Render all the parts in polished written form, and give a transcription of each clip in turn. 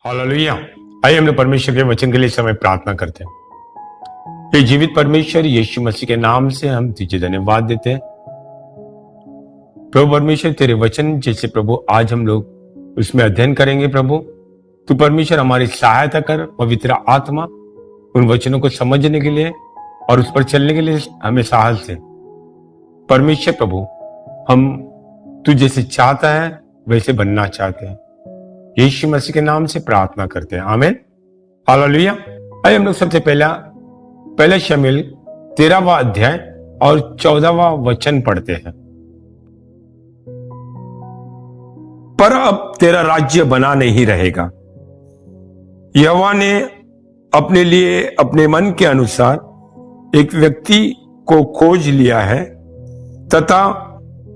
Hallelujah. आइए हम लोग परमेश्वर के वचन के लिए समय प्रार्थना करते हैं। ये जीवित परमेश्वर यीशु मसीह के नाम से हम तुझे धन्यवाद देते हैं। प्रभु परमेश्वर, तेरे वचन जैसे प्रभु आज हम लोग उसमें अध्ययन करेंगे। प्रभु तू परमेश्वर हमारी सहायता कर, पवित्र आत्मा उन वचनों को समझने के लिए और उस पर चलने के लिए हमें साहस दे। परमेश्वर प्रभु, हम तू जैसे चाहता है वैसे बनना चाहते हैं। यीशु मसीह के नाम से प्रार्थना करते हैं, आमीन। हालेलुया। आइए हम लोग सबसे पहला शमूएल 13वां अध्याय और 14वां वचन पढ़ते हैं। पर अब तेरा राज्य बना नहीं रहेगा। यहोवा ने अपने लिए अपने मन के अनुसार एक व्यक्ति को खोज लिया है तथा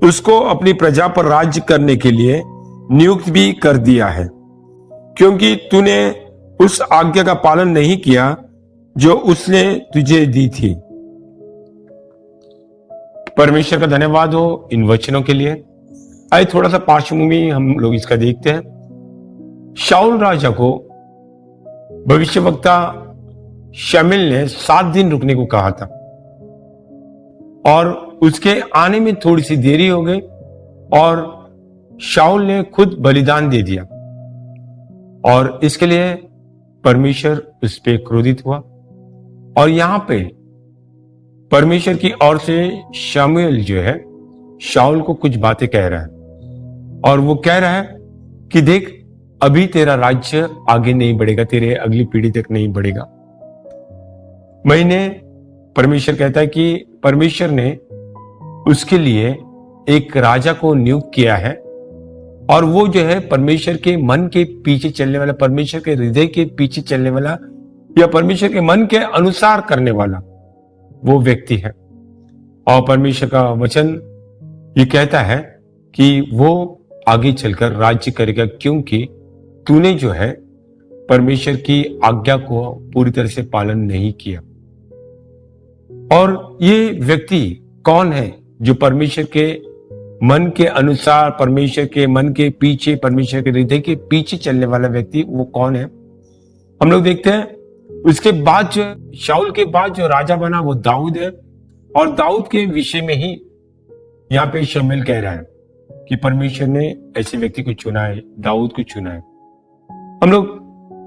उसको अपनी प्रजा पर राज्य करने के लिए नियुक्त भी कर दिया है, क्योंकि तूने उस आज्ञा का पालन नहीं किया जो उसने तुझे दी थी। परमेश्वर का धन्यवाद हो इन वचनों के लिए। आइए थोड़ा सा पार्श्वभूमि हम लोग इसका देखते हैं। शाऊल राजा को भविष्यवक्ता शमूएल ने 7 दिन रुकने को कहा था और उसके आने में थोड़ी सी देरी हो गई और शाऊल ने खुद बलिदान दे दिया और इसके लिए परमेश्वर उस पर क्रोधित हुआ। और यहां पे परमेश्वर की ओर से शमूएल जो है शाऊल को कुछ बातें कह रहा है और वो कह रहा है कि देख, अभी तेरा राज्य आगे नहीं बढ़ेगा, तेरे अगली पीढ़ी तक नहीं बढ़ेगा। परमेश्वर कहता है कि परमेश्वर ने उसके लिए एक राजा को नियुक्त किया है और वो जो है परमेश्वर के मन के पीछे चलने वाला, परमेश्वर के हृदय के पीछे चलने वाला या परमेश्वर के मन के अनुसार करने वाला वो व्यक्ति है। और परमेश्वर का वचन ये कहता है कि वो आगे चलकर राज्य करेगा, क्योंकि तूने जो है परमेश्वर की आज्ञा को पूरी तरह से पालन नहीं किया। और ये व्यक्ति कौन है जो परमेश्वर के मन के अनुसार, परमेश्वर के मन के पीछे, परमेश्वर के हृदय के पीछे चलने वाला व्यक्ति वो कौन है? हम लोग देखते हैं उसके बाद जो शाऊल के बाद जो राजा बना वो दाऊद है और दाऊद के विषय में ही यहाँ पे शमूएल कह रहा है कि परमेश्वर ने ऐसे व्यक्ति को चुना है, दाऊद को चुना है। हम लोग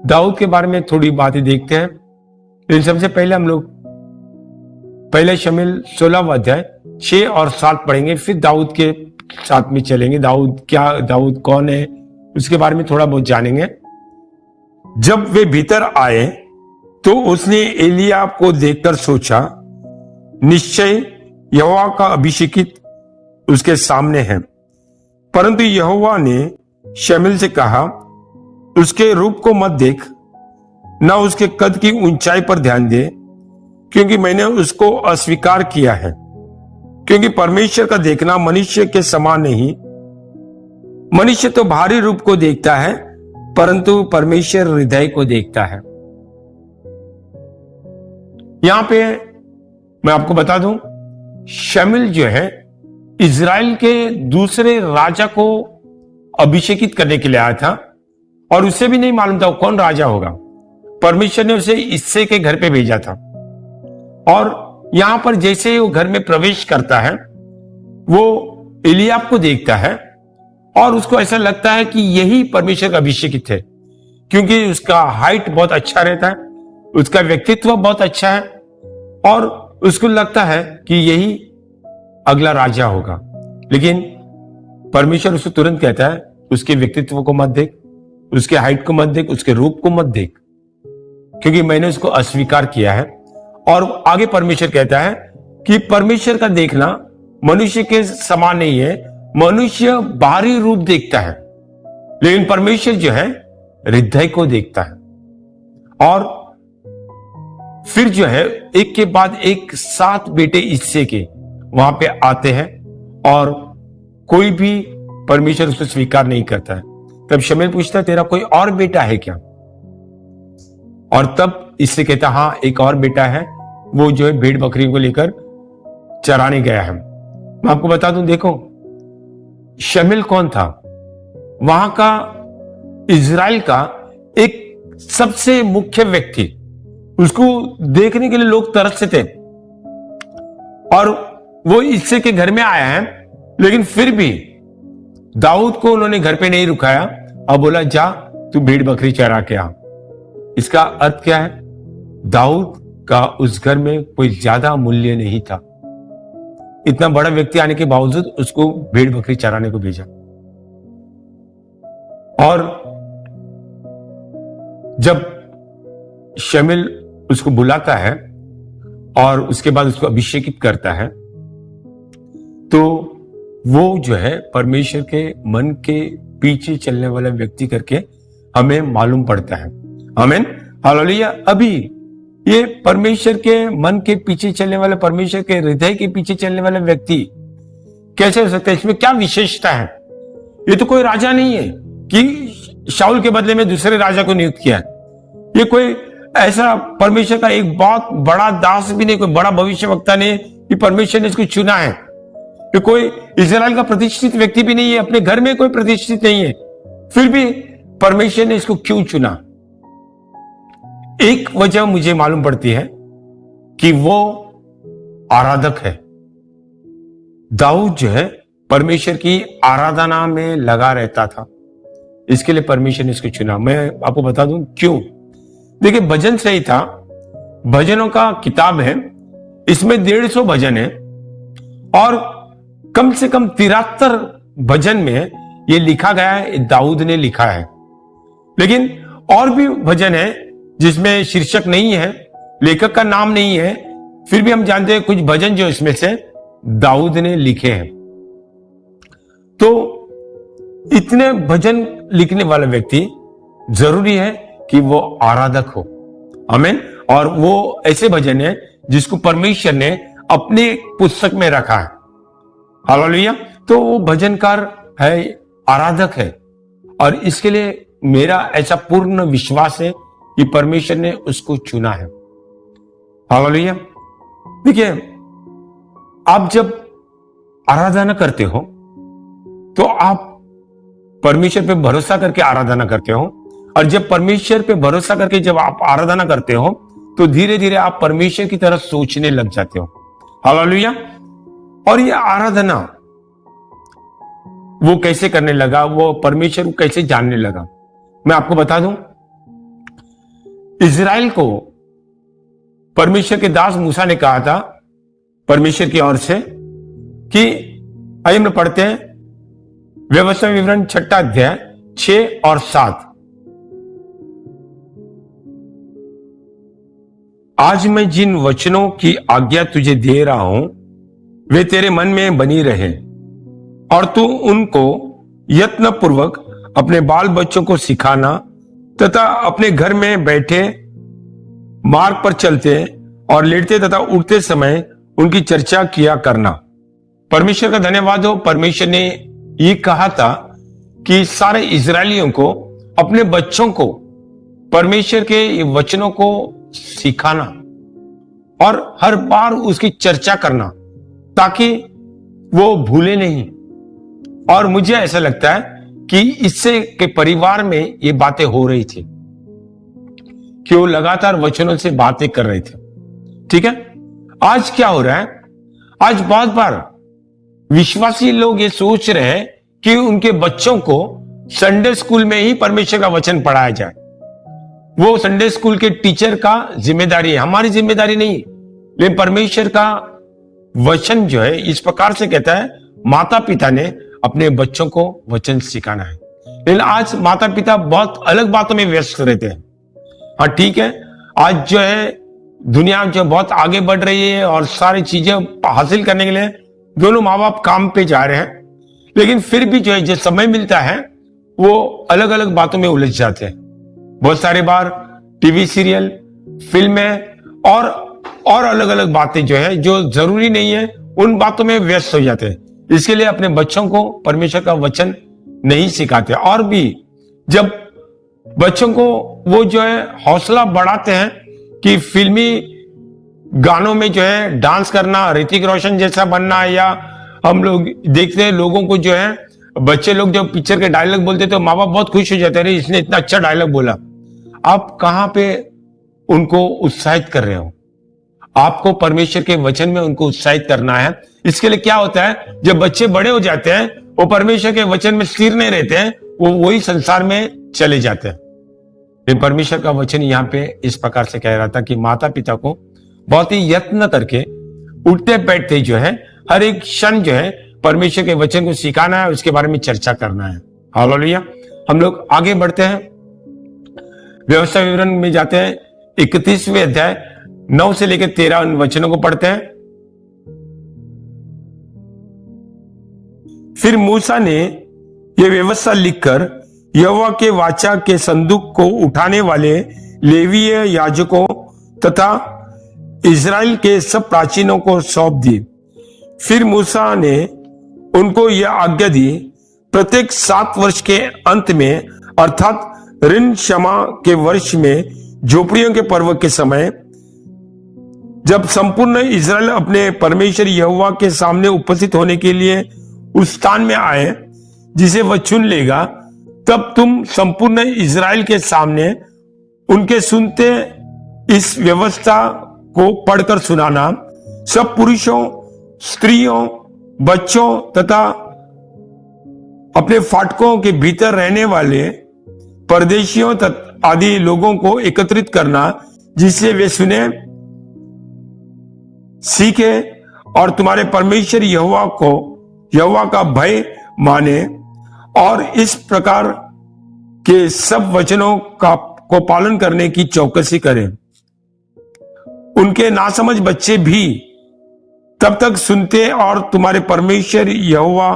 दाऊद के बारे में थोड़ी बातें देखते हैं, लेकिन सबसे पहले हम लोग पहले शमूएल 16वां अध्याय 6 और 7 पढ़ेंगे, फिर दाऊद के साथ में चलेंगे। दाऊद कौन है उसके बारे में थोड़ा बहुत जानेंगे। जब वे भीतर आए तो उसने एलियाब को देखकर सोचा, निश्चय यहोवा का अभिषेकित उसके सामने है। परंतु यहोवा ने शमूएल से कहा, उसके रूप को मत देख, न उसके कद की ऊंचाई पर ध्यान दे, क्योंकि मैंने उसको अस्वीकार किया है। क्योंकि परमेश्वर का देखना मनुष्य के समान नहीं। मनुष्य तो बाहरी रूप को देखता है, परंतु परमेश्वर हृदय को देखता है। यहां पे मैं आपको बता दूं, शमूएल जो है इजराइल के दूसरे राजा को अभिषेकित करने के लिए आया था और उसे भी नहीं मालूम था कौन राजा होगा। परमेश्वर ने उसे इस्से के घर पे भेजा था और यहां पर जैसे ही वो घर में प्रवेश करता है वो एलियाब को देखता है और उसको ऐसा लगता है कि यही परमेश्वर का अभिषेकित है, क्योंकि उसका हाइट बहुत अच्छा रहता है, उसका व्यक्तित्व बहुत अच्छा है और उसको लगता है कि यही अगला राजा होगा। लेकिन परमेश्वर उसको तुरंत कहता है, उसके व्यक्तित्व को मत देख, उसके हाइट को मत देख, उसके रूप को मत देख, क्योंकि मैंने उसको अस्वीकार किया है। और आगे परमेश्वर कहता है कि परमेश्वर का देखना मनुष्य के समान नहीं है। मनुष्य बाहरी रूप देखता है, लेकिन परमेश्वर जो है हृदय को देखता है। और फिर जो है एक के बाद एक 7 बेटे इस्से के वहां पे आते हैं और कोई भी परमेश्वर उसको स्वीकार नहीं करता है। तब शमूएल पूछता है, तेरा कोई और बेटा है क्या? और तब इससे कहता, हाँ एक और बेटा है, वो जो है भेड़ बकरी को लेकर चराने गया है। मैं आपको बता दूं, देखो शमूएल कौन था? वहां का इजराइल का एक सबसे मुख्य व्यक्ति, उसको देखने के लिए लोग तरसते थे। और वो इससे के घर में आया है, लेकिन फिर भी दाऊद को उन्होंने घर पे नहीं रुकाया और बोला जा तू भेड़ बकरी चरा के आ। इसका अर्थ क्या है? दाऊद का उस घर में कोई ज्यादा मूल्य नहीं था। इतना बड़ा व्यक्ति आने के बावजूद उसको भेड़ बकरी चराने को भेजा। और जब शमूएल उसको बुलाता है और उसके बाद उसको अभिषेकित करता है, तो वो जो है परमेश्वर के मन के पीछे चलने वाला व्यक्ति करके हमें मालूम पड़ता है। आमीन, हालेलुया। अभी ये परमेश्वर के मन के पीछे चलने वाला, परमेश्वर के हृदय के पीछे चलने वाला व्यक्ति कैसे हो सकता है? इसमें क्या विशेषता है? ये तो कोई राजा नहीं है कि शाऊल के बदले में दूसरे राजा को नियुक्त किया है। ये कोई ऐसा परमेश्वर का एक बहुत बड़ा दास भी नहीं, कोई बड़ा भविष्यवक्ता नहीं कि परमेश्वर ने इसको चुना है। ये कोई इजराइल का प्रतिष्ठित व्यक्ति भी नहीं है, अपने घर में कोई प्रतिष्ठित नहीं है, फिर भी परमेश्वर ने इसको क्यों चुना? एक वजह मुझे मालूम पड़ती है कि वो आराधक है। दाऊद जो है परमेश्वर की आराधना में लगा रहता था, इसके लिए परमेश्वर ने इसको चुना। मैं आपको बता दूं क्यों। देखिए, भजन संहिता भजनों का किताब है, इसमें 150 भजन है और कम से कम 73 भजन में ये लिखा गया है, दाऊद ने लिखा है। लेकिन और भी भजन है जिसमें शीर्षक नहीं है, लेखक का नाम नहीं है, फिर भी हम जानते हैं कुछ भजन जो इसमें से दाऊद ने लिखे हैं। तो इतने भजन लिखने वाला व्यक्ति जरूरी है कि वो आराधक हो। आमीन। और वो ऐसे भजन है जिसको परमेश्वर ने अपने पुस्तक में रखा है। हालेलुया। तो वो भजनकार है, आराधक है, और इसके लिए मेरा ऐसा पूर्ण विश्वास है कि परमेश्वर ने उसको चुना है। हालेलुया। देखिए, आप जब आराधना करते हो तो आप परमेश्वर पे भरोसा करके आराधना करते हो, और जब परमेश्वर पे भरोसा करके जब आप आराधना करते हो तो धीरे धीरे आप परमेश्वर की तरह सोचने लग जाते हो। हालेलुया। और ये आराधना वो कैसे करने लगा, वो परमेश्वर को कैसे जानने लगा, मैं आपको बता दूं। इजराइल को परमेश्वर के दास मूसा ने कहा था परमेश्वर की ओर से कि आइए हम पढ़ते हैं व्यवस्था विवरण 6 अध्याय 6 और 7। आज मैं जिन वचनों की आज्ञा तुझे दे रहा हूं वे तेरे मन में बनी रहे, और तू उनको यत्न पूर्वक अपने बाल बच्चों को सिखाना तथा अपने घर में बैठे, मार्ग पर चलते और लेटते तथा उठते समय उनकी चर्चा किया करना। परमेश्वर का धन्यवाद हो, परमेश्वर ने ये कहा था कि सारे इजरायलियों को, अपने बच्चों को परमेश्वर के वचनों को सिखाना और हर बार उसकी चर्चा करना ताकि वो भूले नहीं। और मुझे ऐसा लगता है कि इससे के परिवार में ये बातें हो रही थी कि वो लगातार वचनों से बातें कर रहे थे। ठीक है। आज क्या हो रहा है, आज बहुत बार विश्वासी लोग ये सोच रहे हैं कि उनके बच्चों को संडे स्कूल में ही परमेश्वर का वचन पढ़ाया जाए। वो संडे स्कूल के टीचर का जिम्मेदारी है, हमारी जिम्मेदारी नहीं। लेकिन परमेश्वर का वचन जो है इस प्रकार से कहता है, माता पिता ने अपने बच्चों को वचन सिखाना है। लेकिन आज माता पिता बहुत अलग बातों में व्यस्त रहते हैं। हाँ ठीक है, आज जो है दुनिया जो बहुत आगे बढ़ रही है और सारी चीजें हासिल करने के लिए दोनों माँ बाप काम पे जा रहे हैं, लेकिन फिर भी जो है जो समय मिलता है वो अलग अलग बातों में उलझ जाते हैं। बहुत सारे बार टीवी सीरियल, फिल्में और अलग अलग बातें जो है जो जरूरी नहीं है उन बातों में व्यस्त हो जाते हैं। इसके लिए अपने बच्चों को परमेश्वर का वचन नहीं सिखाते। और भी जब बच्चों को वो जो है हौसला बढ़ाते हैं कि फिल्मी गानों में जो है डांस करना, ऋतिक रोशन जैसा बनना, या हम लोग देखते हैं लोगों को जो है बच्चे लोग जब पिक्चर के डायलॉग बोलते तो माँ बाप बहुत खुश हो जाते हैं, इसने इतना अच्छा डायलॉग बोला। आप कहां पे उनको उत्साहित कर रहे हो? आपको परमेश्वर के वचन में उनको उत्साहित करना है। इसके लिए क्या होता है, जब बच्चे बड़े हो जाते हैं, वो परमेश्वर के वचन में स्थिर नहीं रहते हैं, वो वही संसार में चले जाते हैं। लेकिन परमेश्वर का वचन यहाँ पे इस प्रकार से कह रहा था कि माता पिता को बहुत ही यत्न करके उठते बैठते जो है हर एक क्षण जो है परमेश्वर के वचन को सिखाना है, उसके बारे में चर्चा करना है। हालेलुया। हम लोग आगे बढ़ते हैं, व्यवस्था विवरण में जाते हैं। 31वें अध्याय 9 से लेकर 13 वचनों को पढ़ते हैं। फिर मूसा ने यह व्यवस्था लिखकर यहोवा के वाचा के संदूक को उठाने वाले लेवीय याजकों तथा इज़राइल के सब प्राचीनों को सौंप दी। फिर मूसा ने उनको यह आज्ञा दी, प्रत्येक 7 वर्ष के अंत में अर्थात ऋण क्षमा के वर्ष में, झोपड़ियों के पर्व के समय, जब संपूर्ण इज़राइल अपने परमेश्वर यहोवा के सामने उपस्थित होने के लिए उस स्थान में आए जिसे वह चुन लेगा, तब तुम संपूर्ण इज़राइल के सामने उनके सुनते इस व्यवस्था को पढ़कर सुनाना। सब पुरुषों, स्त्रियों, बच्चों तथा अपने फाटकों के भीतर रहने वाले परदेशियों आदि लोगों को एकत्रित करना, जिससे वे सुने, सीखे और तुम्हारे परमेश्वर यहोवा का भय माने और इस प्रकार के सब वचनों को पालन करने की चौकसी करें। उनके नासमझ बच्चे भी तब तक सुनते और तुम्हारे परमेश्वर यहोवा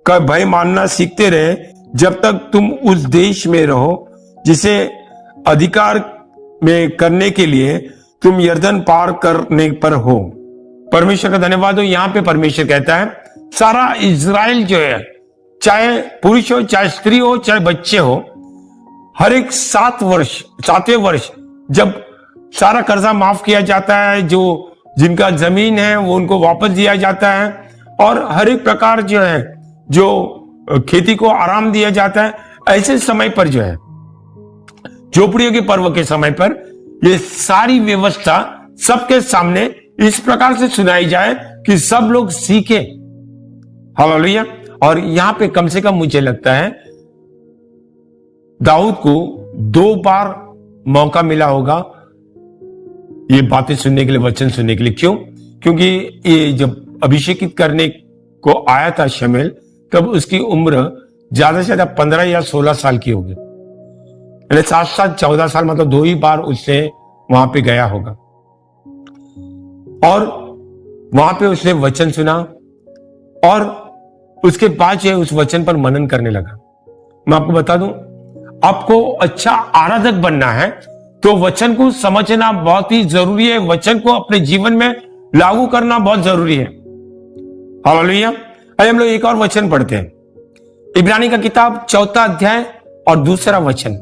का भय मानना सीखते रहे, जब तक तुम उस देश में रहो जिसे अधिकार में करने के लिए तुम यरदन पार करने पर हो। परमेश्वर का धन्यवाद हो। यहां पे परमेश्वर कहता है सारा इज़राइल जो है, चाहे पुरुष हो, चाहे स्त्री हो, चाहे बच्चे हो, हर एक 7वें वर्ष जब सारा कर्जा माफ किया जाता है, जो जिनका जमीन है वो उनको वापस दिया जाता है, और हर एक प्रकार जो है जो खेती को आराम दिया जाता है, ऐसे समय पर जो है झोपड़ियों के पर्व के समय पर ये सारी व्यवस्था सबके सामने इस प्रकार से सुनाई जाए कि सब लोग सीखे। हालेलुया। और यहां पे कम से कम मुझे लगता है दाऊद को 2 बार मौका मिला होगा ये बातें सुनने के लिए, वचन सुनने के लिए। क्यों? क्योंकि ये जब अभिषेकित करने को आया था शमूएल, तब उसकी उम्र ज्यादा से ज्यादा 15 या 16 साल की होगी। 7 14 साल, मतलब 2 ही बार उसने वहां पे गया होगा, और वहां पे उसने वचन सुना और उसके बाद जो है उस वचन पर मनन करने लगा। मैं आपको बता दूं, आपको अच्छा आराधक बनना है तो वचन को समझना बहुत ही जरूरी है, वचन को अपने जीवन में लागू करना बहुत जरूरी है। हालेलुया। आइए हम लोग एक और वचन पढ़ते हैं, इब्रानी का किताब 4 अध्याय और 2 वचन।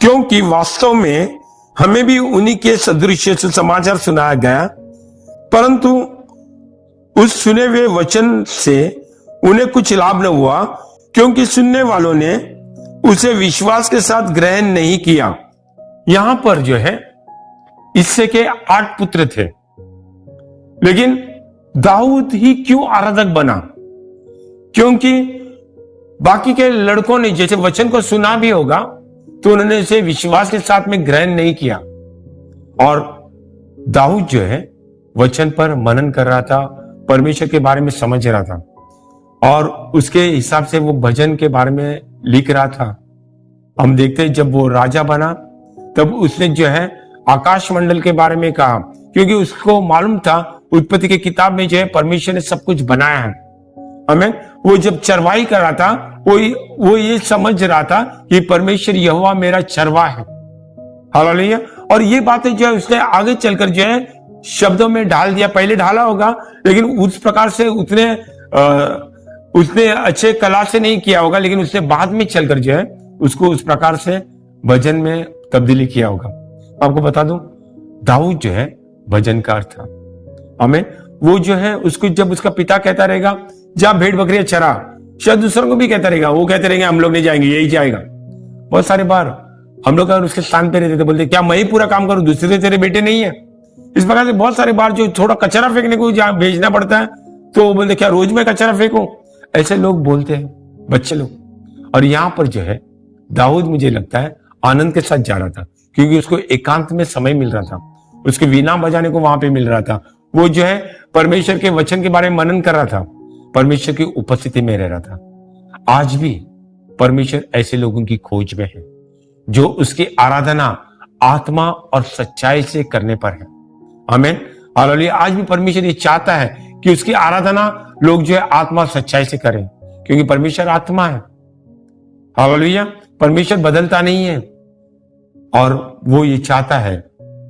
क्योंकि वास्तव में हमें भी उन्हीं के सदृश समाचार सुनाया गया, परंतु उस सुने हुए वचन से उन्हें कुछ लाभ न हुआ, क्योंकि सुनने वालों ने उसे विश्वास के साथ ग्रहण नहीं किया। यहां पर जो है इससे के 8 पुत्र थे, लेकिन दाऊद ही क्यों आराधक बना? क्योंकि बाकी के लड़कों ने जैसे वचन को सुना भी होगा तो उन्होंने इसे विश्वास के साथ में ग्रहण नहीं किया, और दाऊद जो है वचन पर मनन कर रहा था, परमेश्वर के बारे में समझ रहा था, और उसके हिसाब से वो भजन के बारे में लिख रहा था। हम देखते हैं जब वो राजा बना तब उसने जो है आकाश मंडल के बारे में कहा, क्योंकि उसको मालूम था उत्पत्ति की किताब में जो है परमेश्वर ने सब कुछ बनाया है। हमें वो जब चरवाई कर रहा था वो ये समझ रहा था कि परमेश्वर यहोवा मेरा चरवा है। हालेलुया। और ये बातें जो है उसने आगे चलकर जो है शब्दों में ढाल दिया। पहले ढाला होगा लेकिन उस प्रकार से उसने अच्छे कला से नहीं किया होगा, लेकिन उसने बाद में चलकर जो है उसको उस प्रकार से भजन में तब्दीली किया होगा। आपको बता दूं, दाऊद जो है भजनकार था। हमें वो जो है उसको जब उसका पिता कहता रहेगा जा भेड़ बकरियां चरा, शायद दूसरों को भी कहता रहेगा, वो कहते रहेंगे हम लोग नहीं जाएंगे, यही जाएगा। बहुत सारे बार हम लोग अगर उसके स्थान पे रहते थे बोलते क्या मैं ही पूरा काम करूं, दूसरे तेरे बेटे नहीं है। इस प्रकार से बहुत सारे बार जो थोड़ा कचरा फेंकने को भेजना पड़ता है तो बोलते क्या रोज मैं कचरा फेंकूं, ऐसे लोग बोलते हैं बच्चे लोग। और यहां पर जो है दाऊद मुझे लगता है आनंद के साथ जा रहा था, क्योंकि उसको एकांत में समय मिल रहा था, उसके वीणा बजाने को वहां पे मिल रहा था। वो जो है परमेश्वर के वचन के बारे में मनन कर रहा था, परमेश्वर की उपस्थिति में रह रहा था। आज भी परमेश्वर ऐसे लोगों की खोज में है जो उसकी आराधना आत्मा और सच्चाई से करने पर है। आमीन, हालेलुया। आज भी परमेश्वर ये चाहता है कि उसकी आराधना लोग जो है आत्मा और सच्चाई से करें, क्योंकि परमेश्वर आत्मा है। हालेलुया। परमेश्वर बदलता नहीं है और वो ये चाहता है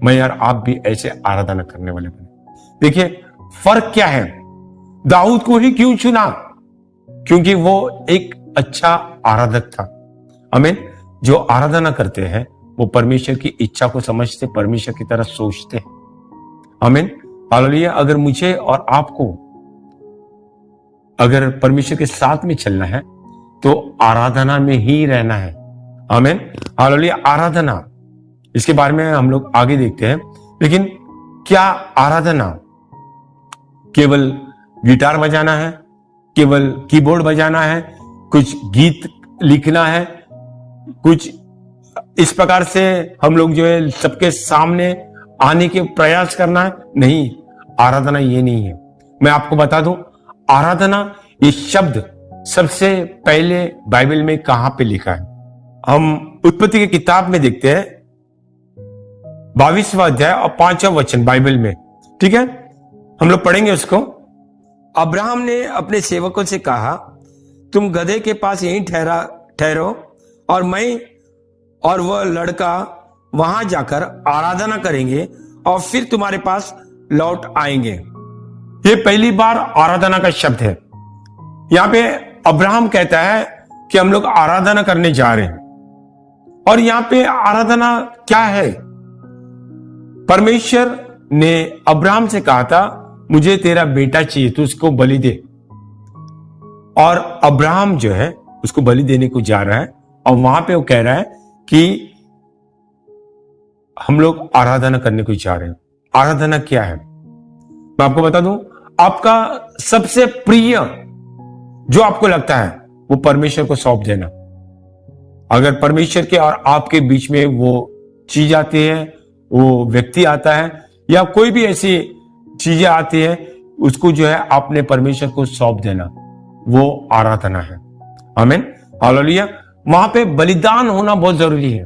मैं और आप भी ऐसे आराधना करने वाले बने। देखिए फर्क क्या है, दाऊद को ही क्यों चुना? क्योंकि वो एक अच्छा आराधक था। आमीन। जो आराधना करते हैं वो परमेश्वर की इच्छा को समझते, परमेश्वर की तरह सोचते हैं। आमीन, हालेलुया। अगर मुझे और आपको अगर परमेश्वर के साथ में चलना है तो आराधना में ही रहना है। आमीन, हालेलुया। आराधना, इसके बारे में हम लोग आगे देखते हैं। लेकिन क्या आराधना केवल गिटार बजाना है, केवल कीबोर्ड बजाना है, कुछ गीत लिखना है, कुछ इस प्रकार से हम लोग जो है सबके सामने आने के प्रयास करना है? नहीं, आराधना ये नहीं है। मैं आपको बता दूं, आराधना ये शब्द सबसे पहले बाइबल में कहां पे लिखा है? हम उत्पत्ति की किताब में देखते हैं 22वां अध्याय और 5वां वचन बाइबल में। ठीक है, हम लोग पढ़ेंगे उसको। अब्राहम ने अपने सेवकों से कहा, तुम गधे के पास यहीं ठहरो और मैं और वह लड़का वहां जाकर आराधना करेंगे और फिर तुम्हारे पास लौट आएंगे। ये पहली बार आराधना का शब्द है। यहां पे अब्राहम कहता है कि हम लोग आराधना करने जा रहे हैं। और यहां पे आराधना क्या है? परमेश्वर ने अब्राहम से कहा था मुझे तेरा बेटा चाहिए, तू उसको बलि दे। और अब्राहम जो है उसको बलि देने को जा रहा है और वहां पे वो कह रहा है कि हम लोग आराधना करने को जा रहे हैं। आराधना क्या है मैं आपको बता दूं, आपका सबसे प्रिय जो आपको लगता है वो परमेश्वर को सौंप देना। अगर परमेश्वर के और आपके बीच में वो चीज आती है, वो व्यक्ति आता है या कोई भी ऐसी चीजें आती है, उसको जो है आपने परमेश्वर को सौंप देना, वो आराधना है। आमीन, हालेलुया। वहां पे बलिदान होना बहुत जरूरी है।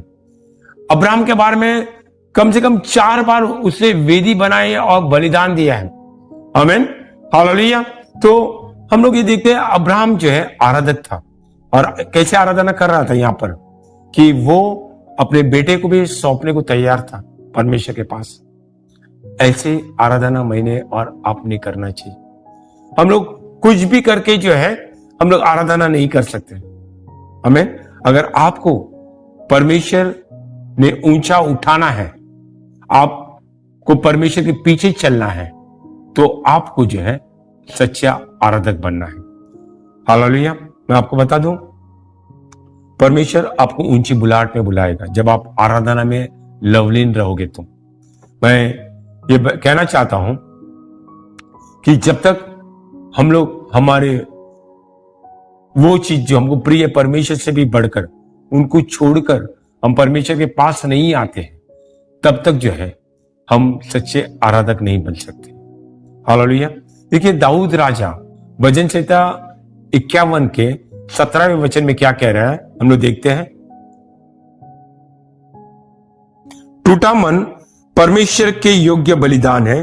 अब्राहम के बारे में कम से कम 4 बार उसे वेदी बनाई और बलिदान दिया है। आमीन, हालेलुया। तो हम लोग ये देखते हैं अब्राहम जो है आराधक था और कैसे आराधना कर रहा था यहां पर कि वो अपने बेटे को भी सौंपने को तैयार था परमेश्वर के पास। ऐसे आराधना मैंने और आपने करना चाहिए। हम लोग कुछ भी करके जो है हम लोग आराधना नहीं कर सकते। आमीन। अगर आपको परमेश्वर ने ऊंचा उठाना है, आपको परमेश्वर के पीछे चलना है, तो आपको जो है सच्चा आराधक बनना है। हालेलुया। मैं आपको बता दूं, परमेश्वर आपको ऊंची बुलाहट में बुलाएगा जब आप आराधना में लवलीन रहोगे। तो मैं ये कहना चाहता हूं कि जब तक हम लोग हमारे वो चीज जो हमको प्रिय परमेश्वर से भी बढ़कर उनको छोड़कर हम परमेश्वर के पास नहीं आते हैं, तब तक जो है हम सच्चे आराधक नहीं बन सकते। हालेलुया। देखिए दाऊद राजा भजन संहिता 51 के 17वें वचन में क्या कह रहा है, हम लोग देखते हैं। टूटा मन परमेश्वर के योग्य बलिदान है।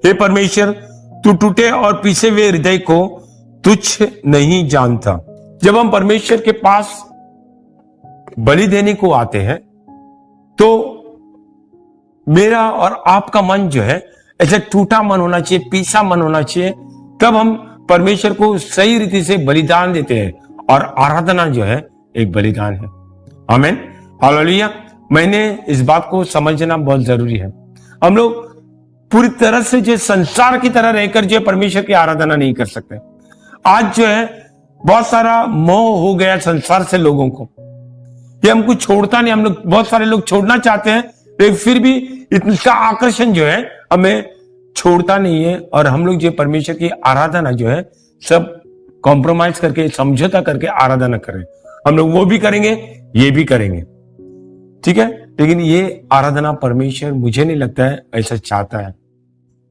हे परमेश्वर, तू टूटे और पीछे हुए हृदय को तुच्छ नहीं जानता। जब हम परमेश्वर के पास बलि देने को आते हैं तो मेरा और आपका मन जो है ऐसा टूटा मन होना चाहिए, पीछा मन होना चाहिए। तब हम परमेश्वर को सही रीति से बलिदान देते हैं और आराधना जो है एक बलिदान है। आमीन, हालेलुया। मैंने इस बात को समझना बहुत जरूरी है। हम लोग पूरी तरह से जो संसार की तरह रहकर जो परमेश्वर की आराधना नहीं कर सकते। आज जो है बहुत सारा मोह हो गया संसार से लोगों को, ये हमको छोड़ता नहीं। हम लोग बहुत सारे लोग छोड़ना चाहते हैं, लेकिन फिर भी इसका आकर्षण जो है हमें छोड़ता नहीं है। और हम लोग जो परमेश्वर की आराधना जो है सब कॉम्प्रोमाइज करके, समझौता करके आराधना करें। हम लोग वो भी करेंगे, ये भी करेंगे, ठीक है। लेकिन ये आराधना परमेश्वर मुझे नहीं लगता है ऐसा चाहता है।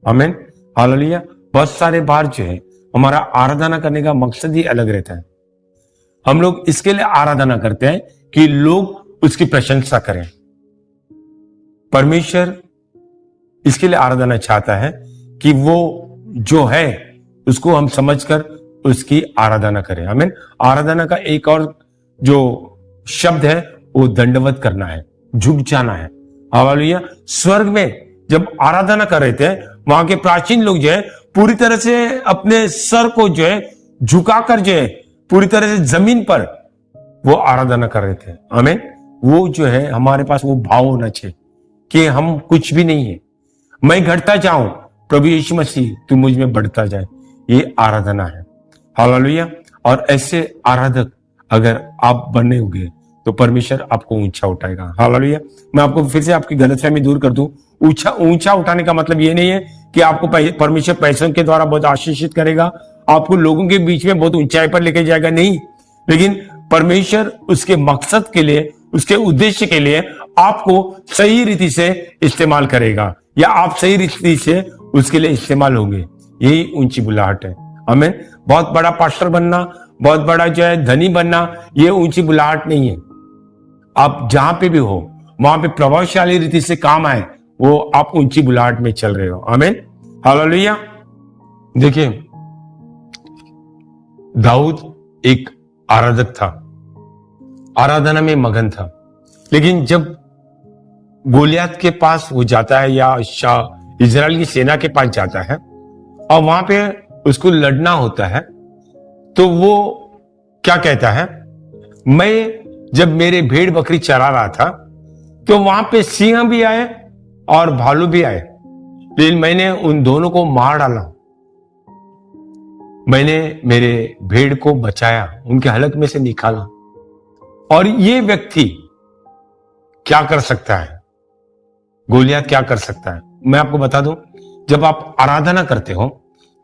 आमीन, हालेलुया। बहुत सारे बार जो है हमारा आराधना करने का मकसद ही अलग रहता है। हम लोग इसके लिए आराधना करते हैं कि लोग उसकी प्रशंसा करें। परमेश्वर इसके लिए आराधना चाहता है कि वो जो है उसको हम समझकर उसकी आराधना करें। आमीन। आराधना का एक और जो शब्द है वो दंडवत करना है, झुक जाना है। हालेलुया। स्वर्ग में जब आराधना कर रहे थे, वहां के प्राचीन लोग जो है पूरी तरह से अपने सर को जो है झुकाकर जो है पूरी तरह से जमीन पर वो आराधना कर रहे थे। आमीन। वो जो है हमारे पास वो भाव होना चाहिए कि हम कुछ भी नहीं है, मैं घटता जाऊं, प्रभु यीशु मसीह तू मुझ में बढ़ता जाए। ये आराधना है। हालेलुया। और ऐसे आराधक अगर आप बने होंगे तो परमेश्वर आपको ऊंचा उठाएगा। हालेलुया। मैं आपको फिर से आपकी गलतफहमी दूर कर दूं। ऊंचा उठाने का मतलब ये नहीं है कि आपको परमेश्वर पैसों के द्वारा बहुत आशीषित करेगा, आपको लोगों के बीच में बहुत ऊंचाई पर लेके जाएगा, नहीं। लेकिन परमेश्वर उसके मकसद के लिए, उसके उद्देश्य के लिए आपको सही रीति से इस्तेमाल करेगा, या आप सही रीति से उसके लिए इस्तेमाल होंगे। यही ऊंची बुलाहट है। हमें बहुत बड़ा पास्टर बनना, बहुत बड़ा जो है धनी बनना, ये ऊंची बुलाहट नहीं है। आप जहां पे भी हो वहां पे प्रभावशाली रीति से काम आए, वो आप ऊंची बुलाहट में चल रहे हो। आमीन, हालेलुया। देखिए, दाऊद एक आराधक था, आराधना में मगन था। लेकिन जब गोलियत के पास वो जाता है या इजराइल की सेना के पास जाता है और वहां पे उसको लड़ना होता है, तो वो क्या कहता है, मैं जब मेरे भेड़ बकरी चरा रहा था तो वहां पे सिंह भी आए और भालू भी आए, लेकिन मैंने उन दोनों को मार डाला। मैंने मेरे भेड़ को बचाया, उनके हलक में से निकाला। और ये व्यक्ति क्या कर सकता है, गोलियत क्या कर सकता है? मैं आपको बता दूं, जब आप आराधना करते हो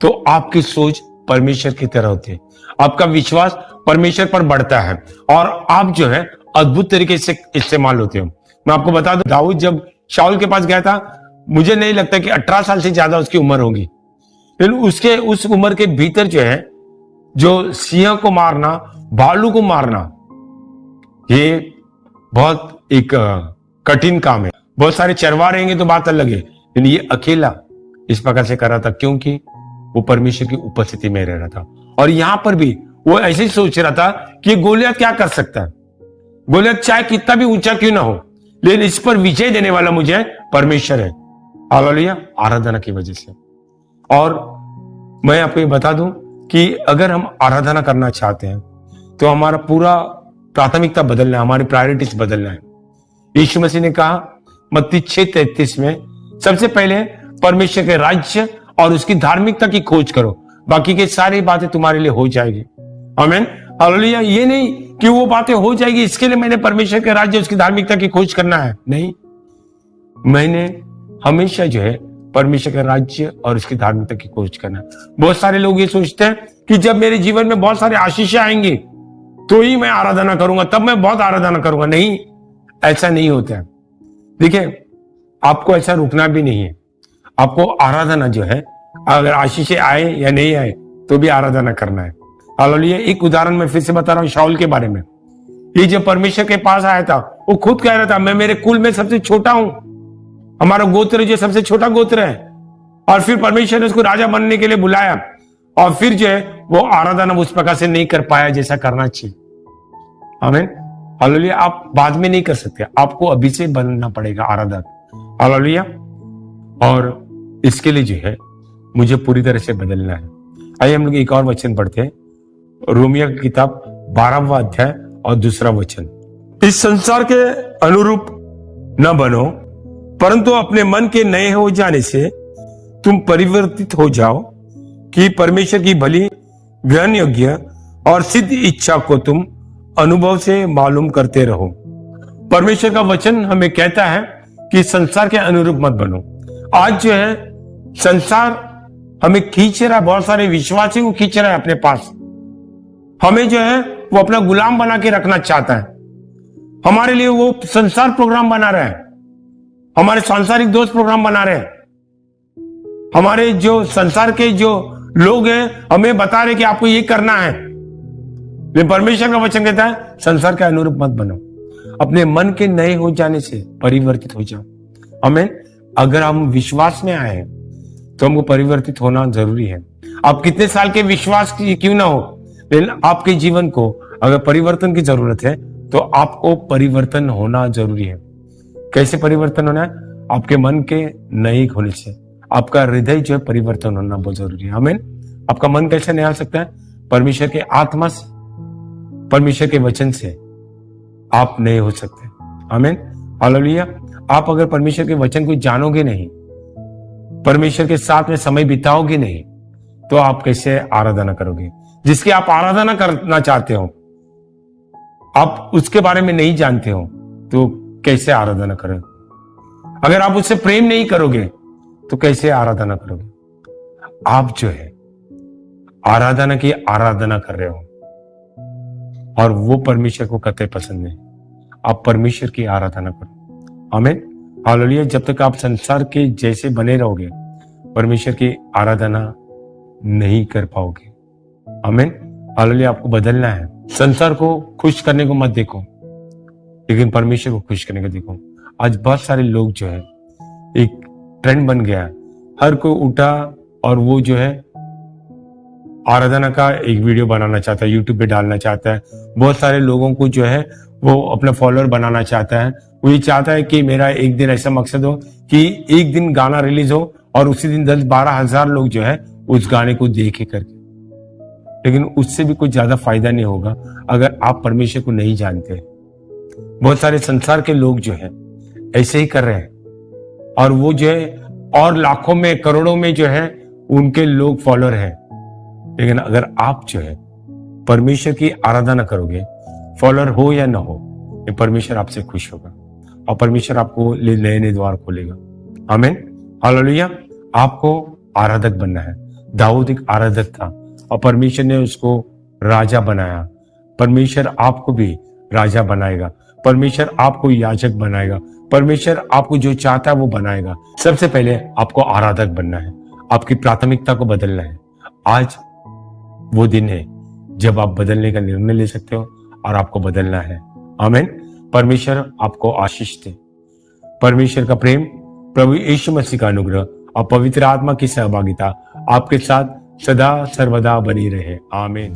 तो आपकी सोच परमेश्वर की तरह होती है, आपका विश्वास परमेश्वर पर बढ़ता है और आप जो है अद्भुत तरीके से इस्तेमाल होते हो। मैं आपको बता दूं, दाऊद जब शाऊल के पास गया था, मुझे नहीं लगता कि 18 साल से ज्यादा उसकी उम्र होगी, लेकिन उसके उस उम्र के भीतर जो है, जो सिंह को मारना, भालू को मारना, ये बहुत एक कठिन काम है। बहुत सारे चरवा रहेंगे तो बात अलग है, लेकिन ये अकेला इस प्रकार से कर रहा था क्योंकि वो परमेश्वर की उपस्थिति में रह रहा था। और यहां पर भी वो ऐसे ही सोच रहा था कि गोलियत क्या कर सकता है, गोलियत चाहे कितना भी ऊंचा क्यों ना हो, लेकिन इस पर विजय देने वाला मुझे परमेश्वर है। हालेलुया, आराधना की वजह से। और मैं आपको ये बता दूं कि अगर हम आराधना करना चाहते हैं तो हमारा पूरा प्राथमिकता बदलना है, हमारी प्रायोरिटीज बदलना है। यीशु मसीह ने कहा मत्ती 6:33 में, सबसे पहले परमेश्वर के राज्य और उसकी धार्मिकता की खोज करो, बाकी की सारी बातें तुम्हारे लिए हो जाएगी। आमीन, हालेलुया। ये नहीं कि वो बातें हो जाएगी इसके लिए मैंने परमेश्वर के राज्य उसकी धार्मिकता की खोज करना है, नहीं। मैंने हमेशा जो है परमेश्वर के राज्य और उसकी धार्मिकता की खोज करना है। बहुत सारे लोग ये सोचते हैं कि जब मेरे जीवन में बहुत सारे आशीषें आएंगी तो ही मैं आराधना करूंगा, तब मैं बहुत आराधना करूंगा। नहीं, ऐसा नहीं होता है। देखिए, आपको ऐसा रुकना भी नहीं है। आपको आराधना जो है, अगर आशीषें आए या नहीं आए तो भी आराधना करना है। हालेलुया। एक उदाहरण मैं फिर से बता रहा हूं शाऊल के बारे में। ये जब परमेश्वर के पास आया था, वो खुद कह रहा था मैं मेरे कुल में सबसे छोटा हूं, हमारा गोत्र जो सबसे छोटा गोत्र है। और फिर परमेश्वर ने उसको राजा बनने के लिए बुलाया, और फिर जो है वो आराधना उस प्रकार से नहीं कर पाया जैसा करना चाहिए। आमीन, हालेलुया। आप बाद में नहीं कर सकते, आपको अभी से बनना पड़ेगा आराधक। हालेलुया। और इसके लिए जो है मुझे पूरी तरह से बदलना है। आइए हम लोग एक और वचन पढ़ते हैं, रोमियो की किताब 12वां अध्याय और 2 वचन। इस संसार के अनुरूप न बनो, परंतु अपने मन के नए हो जाने से तुम परिवर्तित हो जाओ कि परमेश्वर की भली, ग्रहण योग्य और सिद्ध इच्छा को तुम अनुभव से मालूम करते रहो। परमेश्वर का वचन हमें कहता है कि संसार के अनुरूप मत बनो। आज जो है संसार हमें खींच रहा है, बहुत सारे विश्वासी को खींच रहा है अपने पास। हमें जो है वो अपना गुलाम बना के रखना चाहता है। हमारे लिए वो संसार प्रोग्राम बना रहे हैं, हमारे सांसारिक दोस्त प्रोग्राम बना रहे हैं। हमारे जो संसार के जो लोग हैं हमें बता रहे कि आपको ये करना है। लेकिन परमेश्वर का वचन कहता है संसार के अनुरूप मत बनो, अपने मन के नए हो जाने से परिवर्तित हो जाओ। आमीन। अगर हम विश्वास में आए तो हमको परिवर्तित होना जरूरी है। आप कितने साल के विश्वास क्यों ना हो, लेकिन आपके जीवन को अगर परिवर्तन की जरूरत है तो आपको परिवर्तन होना जरूरी है। कैसे परिवर्तन होना है? आपके मन के नए होने से आपका हृदय जो है परिवर्तन होना बहुत जरूरी है। आमीन। आपका मन कैसे नया हो सकता है? परमेश्वर के आत्मा से, परमेश्वर के वचन से आप नए हो सकते हैं। आमीन। हालेलुया। आप अगर परमेश्वर के वचन को जानोगे नहीं, परमेश्वर के साथ में समय बिताओगे नहीं, तो आप कैसे आराधना करोगे? जिसकी आप आराधना करना चाहते हो, आप उसके बारे में नहीं जानते हो, तो कैसे आराधना करोगे? अगर आप उससे प्रेम नहीं करोगे तो कैसे आराधना करोगे? आप जो है आराधना की आराधना कर रहे हो और वो परमेश्वर को कतई पसंद नहीं। आप परमेश्वर की आराधना करो। आमीन। हालेलुया। जब तक आप संसार के जैसे बने रहोगे, परमेश्वर की आराधना नहीं कर पाओगे। आमीन। हालेलुया। आपको बदलना है। संसार को खुश करने को मत देखो, लेकिन परमेश्वर को खुश करने को देखो। आज बहुत सारे लोग जो है, एक ट्रेंड बन गया, हर कोई उठा और वो जो है आराधना का एक वीडियो बनाना चाहता है, यूट्यूब पे डालना चाहता है। बहुत सारे लोगों को जो है वो अपना फॉलोअर बनाना चाहता है। वो ये चाहता है कि मेरा एक दिन ऐसा मकसद हो कि एक दिन गाना रिलीज हो और उसी दिन 10-12 हजार लोग जो है उस गाने को देखे करके। लेकिन उससे भी कुछ ज्यादा फायदा नहीं होगा अगर आप परमेश्वर को नहीं जानते। बहुत सारे संसार के लोग जो है ऐसे ही कर रहे हैं और वो जो है और लाखों में करोड़ों में जो है उनके लोग फॉलोअर हैं। लेकिन अगर आप जो है परमेश्वर की आराधना करोगे, फॉलोअर हो या ना हो, ये परमेश्वर आपसे खुश होगा और परमेश्वर आपको नए नए द्वार खोलेगा। आमीन। हालेलुया। आपको आराधक बनना है। दाऊद एक आराधक था और परमेश्वर ने उसको राजा बनाया। परमेश्वर आपको भी राजा बनाएगा। परमेश्वर आपको याजक बनाएगा। परमेश्वर आपको जो चाहता है वो बनाएगा। सबसे पहले आपको आराधक बनना है। आपकी प्राथमिकता को बदलना है। आज वो दिन है जब आप बदलने का निर्णय ले सकते हो और आपको बदलना है। आमीन। परमेश्वर आपको आशीष दे। परमेश्वर का प्रेम, प्रभु यीशु मसीह का अनुग्रह और पवित्र आत्मा की सहभागिता आपके साथ सदा सर्वदा बनी रहे। आमीन।